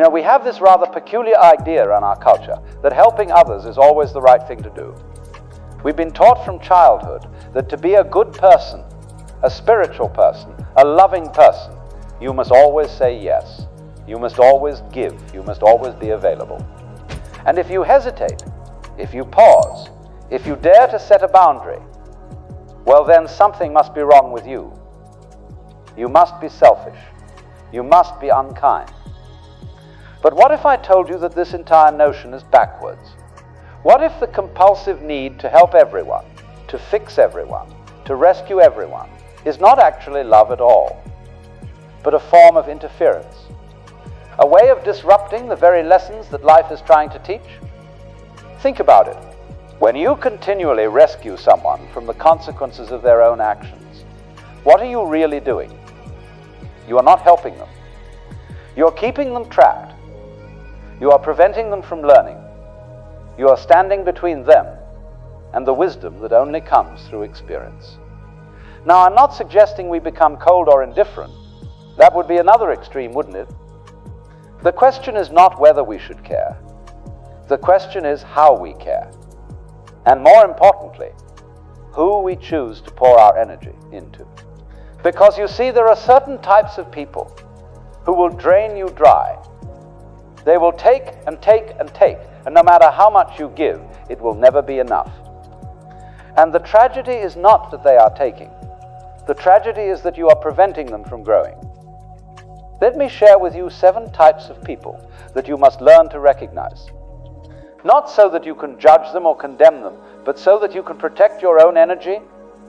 You know, we have this rather peculiar idea in our culture that helping others is always the right thing to do. We've been taught from childhood that to be a good person, a spiritual person, a loving person, you must always say yes. You must always give. You must always be available. And if you hesitate, if you pause, if you dare to set a boundary, well then something must be wrong with you. You must be selfish. You must be unkind. But what if I told you that this entire notion is backwards? What if the compulsive need to help everyone, to fix everyone, to rescue everyone, is not actually love at all, but a form of interference? A way of disrupting the very lessons that life is trying to teach? Think about it. When you continually rescue someone from the consequences of their own actions, what are you really doing? You are not helping them. You are keeping them trapped. You are preventing them from learning. You are standing between them and the wisdom that only comes through experience. Now, I'm not suggesting we become cold or indifferent. That would be another extreme, wouldn't it? The question is not whether we should care. The question is how we care. And more importantly, who we choose to pour our energy into. Because you see, there are certain types of people who will drain you dry. They will take and take and take, and no matter how much you give, it will never be enough. And the tragedy is not that they are taking. The tragedy is that you are preventing them from growing. Let me share with you 7 types of people that you must learn to recognize. Not so that you can judge them or condemn them, but so that you can protect your own energy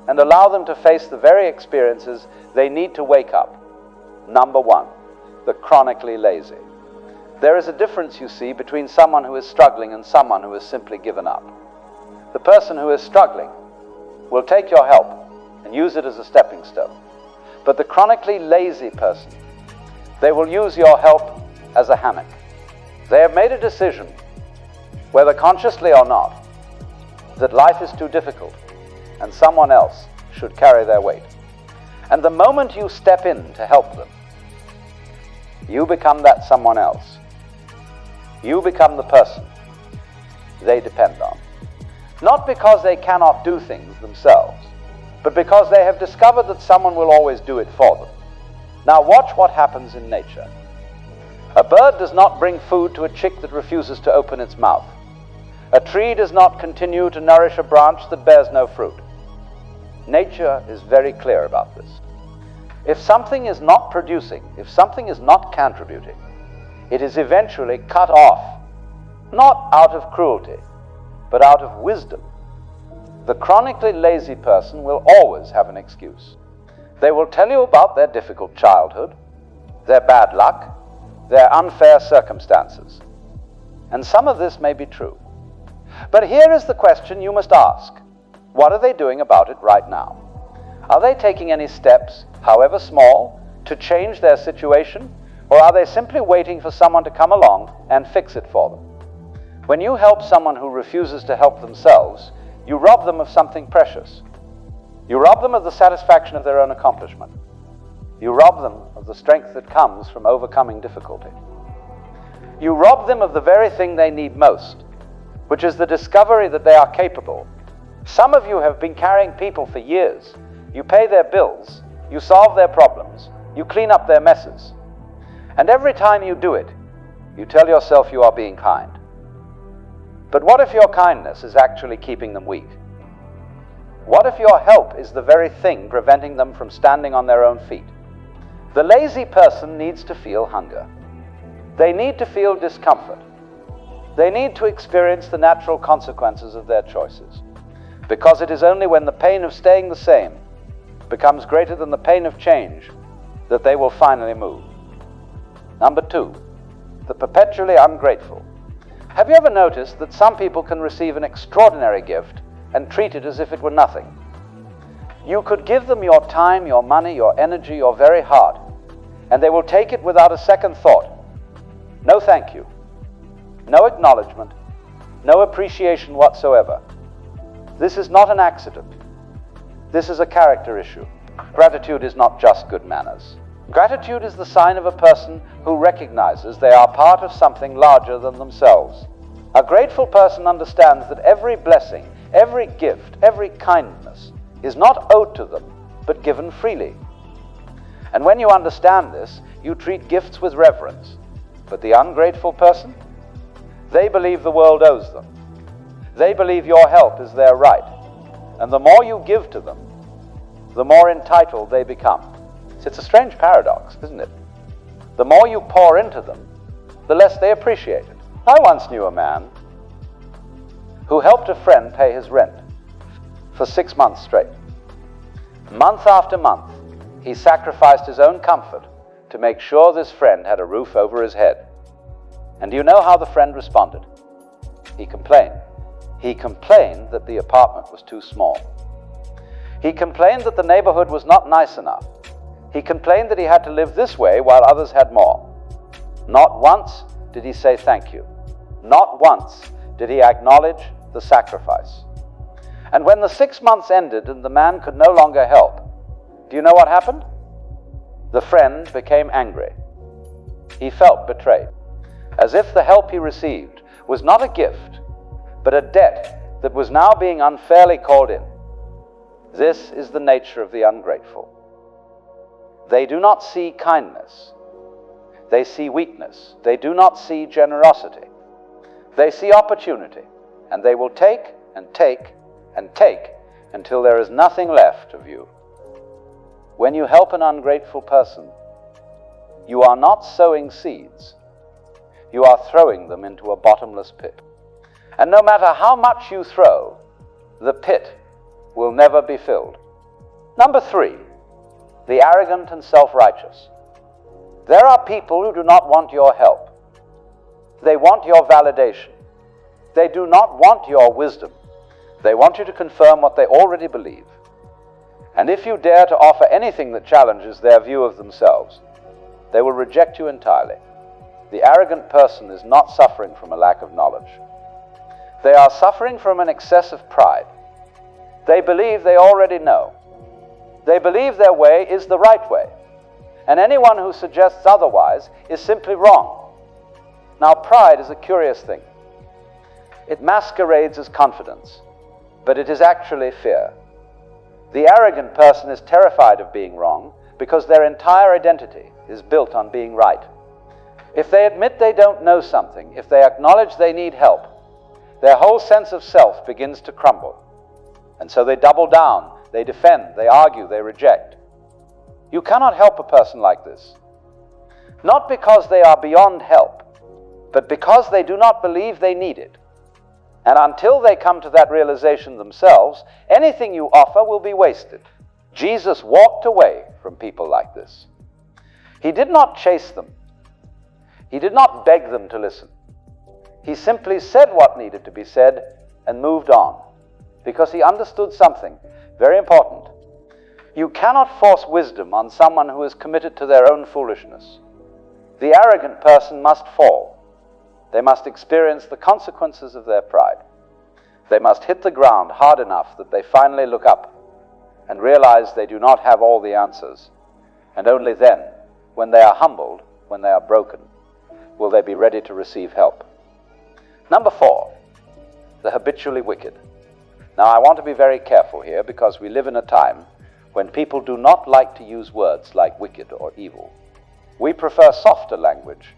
and allow them to face the very experiences they need to wake up. Number 1, the chronically lazy. There is a difference, you see, between someone who is struggling and someone who has simply given up. The person who is struggling will take your help and use it as a stepping stone. But the chronically lazy person, they will use your help as a hammock. They have made a decision, whether consciously or not, that life is too difficult and someone else should carry their weight. And the moment you step in to help them, you become that someone else. You become the person they depend on. Not because they cannot do things themselves, but because they have discovered that someone will always do it for them. Now watch what happens in nature. A bird does not bring food to a chick that refuses to open its mouth. A tree does not continue to nourish a branch that bears no fruit. Nature is very clear about this. If something is not producing, if something is not contributing, it is eventually cut off, not out of cruelty, but out of wisdom. The chronically lazy person will always have an excuse. They will tell you about their difficult childhood, their bad luck, their unfair circumstances. And some of this may be true. But here is the question you must ask. What are they doing about it right now? Are they taking any steps, however small, to change their situation? Or are they simply waiting for someone to come along and fix it for them? When you help someone who refuses to help themselves, you rob them of something precious. You rob them of the satisfaction of their own accomplishment. You rob them of the strength that comes from overcoming difficulty. You rob them of the very thing they need most, which is the discovery that they are capable. Some of you have been carrying people for years. You pay their bills, you solve their problems, you clean up their messes. And every time you do it, you tell yourself you are being kind. But what if your kindness is actually keeping them weak? What if your help is the very thing preventing them from standing on their own feet? The lazy person needs to feel hunger. They need to feel discomfort. They need to experience the natural consequences of their choices. Because it is only when the pain of staying the same becomes greater than the pain of change that they will finally move. Number 2, the perpetually ungrateful. Have you ever noticed that some people can receive an extraordinary gift and treat it as if it were nothing? You could give them your time, your money, your energy, your very heart, and they will take it without a second thought. No thank you, no acknowledgement, no appreciation whatsoever. This is not an accident. This is a character issue. Gratitude is not just good manners. Gratitude is the sign of a person who recognizes they are part of something larger than themselves. A grateful person understands that every blessing, every gift, every kindness is not owed to them, but given freely. And when you understand this, you treat gifts with reverence. But the ungrateful person? They believe the world owes them. They believe your help is their right. And the more you give to them, the more entitled they become. It's a strange paradox, isn't it? The more you pour into them, the less they appreciate it. I once knew a man who helped a friend pay his rent for 6 months straight. Month after month, he sacrificed his own comfort to make sure this friend had a roof over his head. And do you know how the friend responded? He complained. He complained that the apartment was too small. He complained that the neighborhood was not nice enough. He complained that he had to live this way while others had more. Not once did he say thank you. Not once did he acknowledge the sacrifice. And when the 6 months ended and the man could no longer help, do you know what happened? The friend became angry. He felt betrayed, as if the help he received was not a gift, but a debt that was now being unfairly called in. This is the nature of the ungrateful. They do not see kindness. They see weakness. They do not see generosity. They see opportunity, and they will take and take and take until there is nothing left of you. When you help an ungrateful person, you are not sowing seeds. You are throwing them into a bottomless pit. And no matter how much you throw, the pit will never be filled. Number 3, the arrogant and self-righteous. There are people who do not want your help. They want your validation. They do not want your wisdom. They want you to confirm what they already believe. And if you dare to offer anything that challenges their view of themselves, they will reject you entirely. The arrogant person is not suffering from a lack of knowledge. They are suffering from an excess of pride. They believe they already know. They believe their way is the right way, and anyone who suggests otherwise is simply wrong. Now, pride is a curious thing. It masquerades as confidence, but it is actually fear. The arrogant person is terrified of being wrong because their entire identity is built on being right. If they admit they don't know something, if they acknowledge they need help, their whole sense of self begins to crumble. And so they double down, they defend, they argue, they reject. You cannot help a person like this. Not because they are beyond help, but because they do not believe they need it. And until they come to that realization themselves, anything you offer will be wasted. Jesus walked away from people like this. He did not chase them. He did not beg them to listen. He simply said what needed to be said and moved on, because he understood something very important. You cannot force wisdom on someone who is committed to their own foolishness. The arrogant person must fall. They must experience the consequences of their pride. They must hit the ground hard enough that they finally look up and realize they do not have all the answers. And only then, when they are humbled, when they are broken, will they be ready to receive help. Number 4, the habitually wicked. Now, I want to be very careful here because we live in a time when people do not like to use words like wicked or evil. We prefer softer language.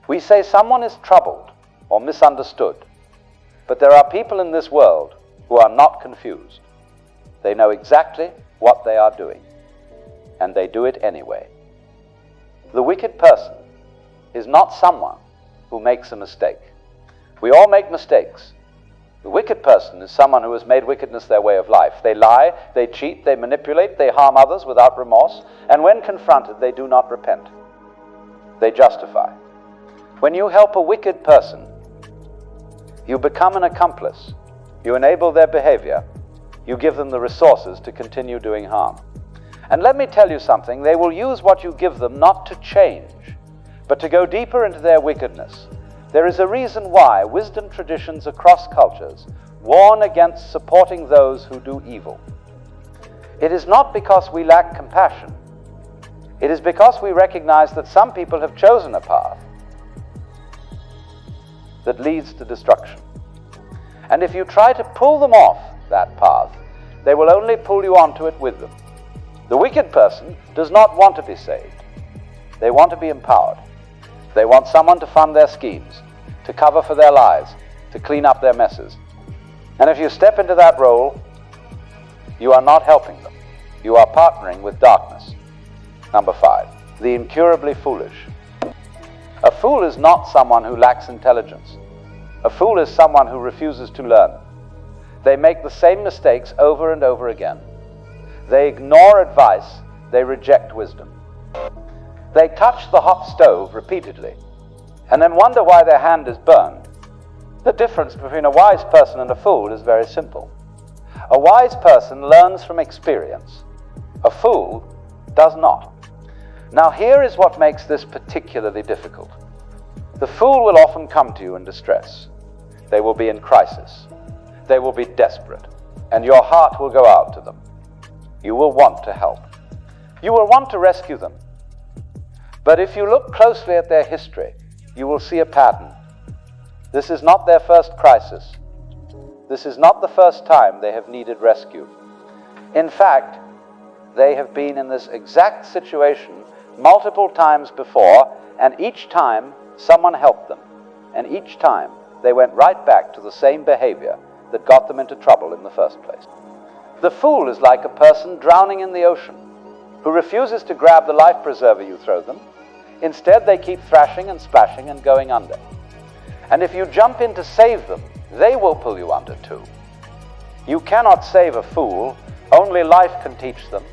We say someone is troubled or misunderstood, but there are people in this world who are not confused. They know exactly what they are doing, and they do it anyway. The wicked person is not someone who makes a mistake. We all make mistakes. The wicked person is someone who has made wickedness their way of life. They lie, they cheat, they manipulate, they harm others without remorse, and when confronted, they do not repent. They justify. When you help a wicked person, you become an accomplice. You enable their behavior. You give them the resources to continue doing harm. And let me tell you something, they will use what you give them not to change, but to go deeper into their wickedness. There is a reason why wisdom traditions across cultures warn against supporting those who do evil. It is not because we lack compassion. It is because we recognize that some people have chosen a path that leads to destruction. And if you try to pull them off that path, they will only pull you onto it with them. The wicked person does not want to be saved. They want to be empowered. They want someone to fund their schemes, to cover for their lies, to clean up their messes. And if you step into that role, you are not helping them. You are partnering with darkness. Number 5, the incurably foolish. A fool is not someone who lacks intelligence. A fool is someone who refuses to learn. They make the same mistakes over and over again. They ignore advice. They reject wisdom. They touch the hot stove repeatedly and then wonder why their hand is burned. The difference between a wise person and a fool is very simple. A wise person learns from experience. A fool does not. Now here is what makes this particularly difficult. The fool will often come to you in distress. They will be in crisis. They will be desperate, and your heart will go out to them. You will want to help. You will want to rescue them. But if you look closely at their history, you will see a pattern. This is not their first crisis. This is not the first time they have needed rescue. In fact, they have been in this exact situation multiple times before, and each time someone helped them. And each time they went right back to the same behavior that got them into trouble in the first place. The fool is like a person drowning in the ocean who refuses to grab the life preserver you throw them. Instead, they keep thrashing and splashing and going under. And if you jump in to save them, they will pull you under too. You cannot save a fool. Only life can teach them.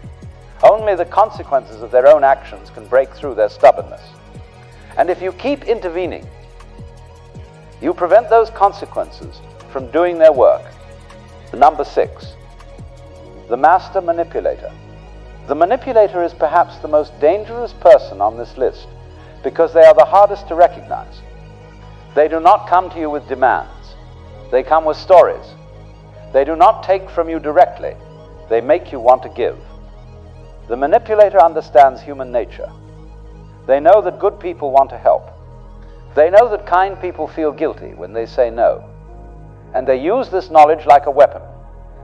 Only the consequences of their own actions can break through their stubbornness. And if you keep intervening, you prevent those consequences from doing their work. Number 6, the Master Manipulator. The manipulator is perhaps the most dangerous person on this list because they are the hardest to recognize. They do not come to you with demands. They come with stories. They do not take from you directly. They make you want to give. The manipulator understands human nature. They know that good people want to help. They know that kind people feel guilty when they say no. And they use this knowledge like a weapon.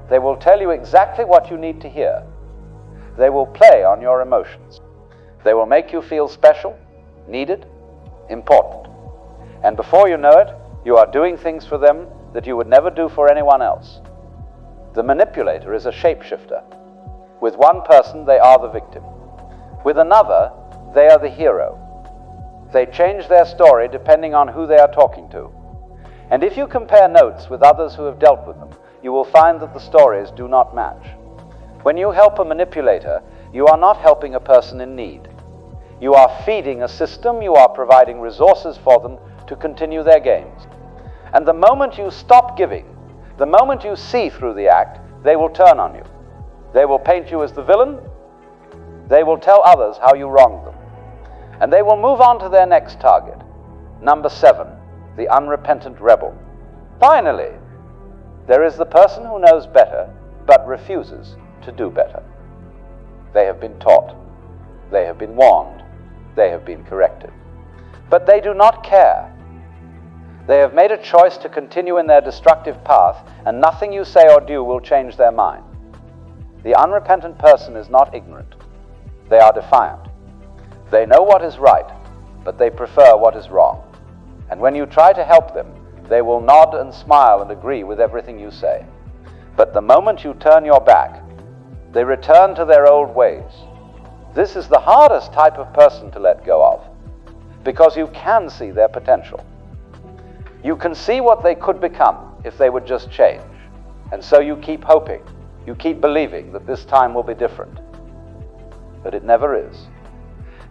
They will tell you exactly what you need to hear. They will play on your emotions. They will make you feel special, needed, important. And before you know it, you are doing things for them that you would never do for anyone else. The manipulator is a shapeshifter. With one person, they are the victim. With another, they are the hero. They change their story depending on who they are talking to. And if you compare notes with others who have dealt with them, you will find that the stories do not match. When you help a manipulator, you are not helping a person in need. You are feeding a system, you are providing resources for them to continue their games. And the moment you stop giving, the moment you see through the act, they will turn on you. They will paint you as the villain. They will tell others how you wronged them. And they will move on to their next target. Number 7, the unrepentant rebel. Finally, there is the person who knows better but refuses to do better. They have been taught. They have been warned. They have been corrected. But they do not care. They have made a choice to continue in their destructive path, and nothing you say or do will change their mind. The unrepentant person is not ignorant. They are defiant. They know what is right, but they prefer what is wrong. And when you try to help them, they will nod and smile and agree with everything you say. But the moment you turn your back, they return to their old ways. This is the hardest type of person to let go of, because you can see their potential. You can see what they could become if they would just change. And so you keep hoping, you keep believing that this time will be different. But it never is.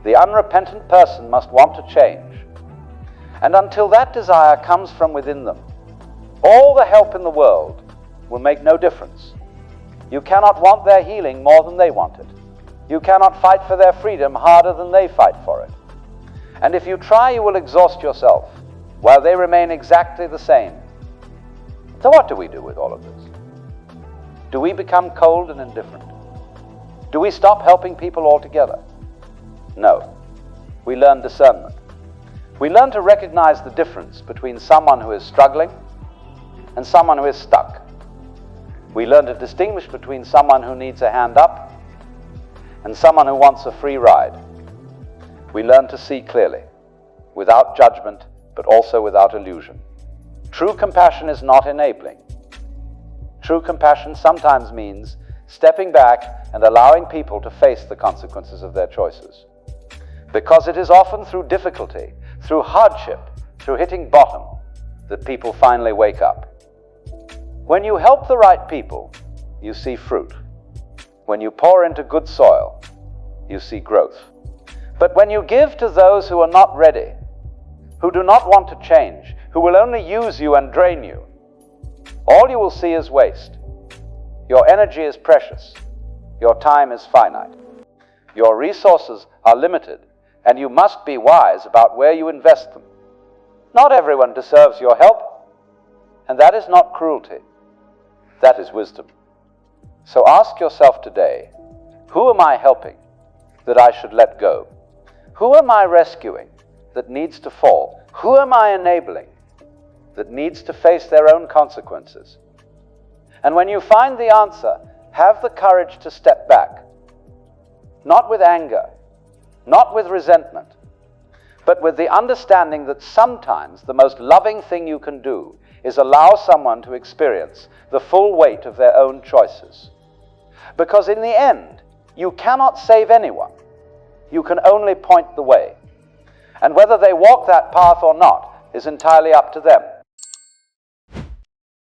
The unrepentant person must want to change. And until that desire comes from within them, all the help in the world will make no difference. You cannot want their healing more than they want it. You cannot fight for their freedom harder than they fight for it. And if you try, you will exhaust yourself while they remain exactly the same. So what do we do with all of this? Do we become cold and indifferent? Do we stop helping people altogether? No. We learn discernment. We learn to recognize the difference between someone who is struggling and someone who is stuck. We learn to distinguish between someone who needs a hand up and someone who wants a free ride. We learn to see clearly, without judgment, but also without illusion. True compassion is not enabling. True compassion sometimes means stepping back and allowing people to face the consequences of their choices. Because it is often through difficulty, through hardship, through hitting bottom, that people finally wake up. When you help the right people, you see fruit. When you pour into good soil, you see growth. But when you give to those who are not ready, who do not want to change, who will only use you and drain you, all you will see is waste. Your energy is precious. Your time is finite. Your resources are limited, and you must be wise about where you invest them. Not everyone deserves your help, and that is not cruelty. That is wisdom. So ask yourself today, who am I helping that I should let go? Who am I rescuing that needs to fall? Who am I enabling that needs to face their own consequences? And when you find the answer, have the courage to step back. Not with anger, not with resentment, but with the understanding that sometimes the most loving thing you can do is allow someone to experience the full weight of their own choices. Because in the end, you cannot save anyone. You can only point the way. And whether they walk that path or not is entirely up to them.